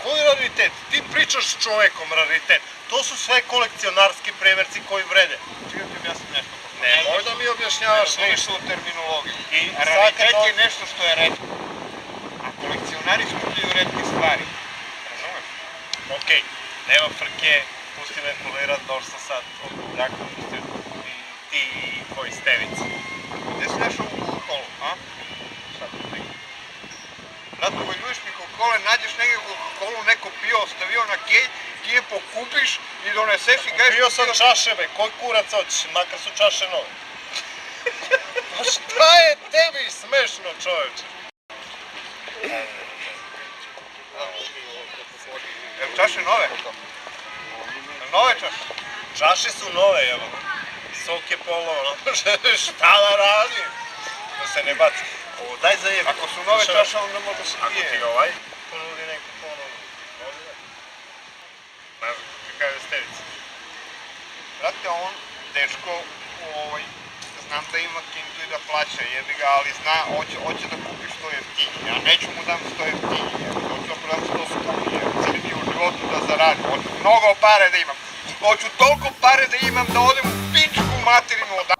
Koji raritet? Ti pričaš s čovekom raritet. To su sve kolekcionarski premerci koji vrede. Čega ti objasnim nešto? Nemoj da mi objašnjavaš ništa. u terminologiju. I Raritet je nešto što je retko. A kolekcionari skupljaju retke stvari. Razumeš? Okej, nema frke, pusti me polirat, došao sam sad od Jaka, pusti ti i tvoji stevici. Gde si našao u Coca-Colu, a? Šta tu neki? Zato koji ljubiš mi Coca-Cola, nađeš negdje Coca-Colu, neko pio, ostavio na kej, ti je pokupiš i doneseš i kažeš... Pio sam čaše, be, koji kurac hoćeš, makar su čaše nove. Pa šta je tebi smešno, čoveče? Jel čaše nove? Nove čaše? Čaše su nove, evo. Sok je polovan, šta da radim? Da se ne baci. Ovo, daj zajebi. Ako su nove čaše, onda može se Ako pije. ti ovaj ponudi neku ponudu, može da? Znaš, kakav je stevica? Brate, on, dečko, znam da ima kintu i da plaća, jebi ga, ali zna, hoće da kupi što jeftinije. Ja neću mu dam što jeftinije, hoću da prodam što skuplje, crni u životu da zaradim, hoću mnogo pare da imam. Hoću toliko pare da imam da odem u pičku materinu odavde.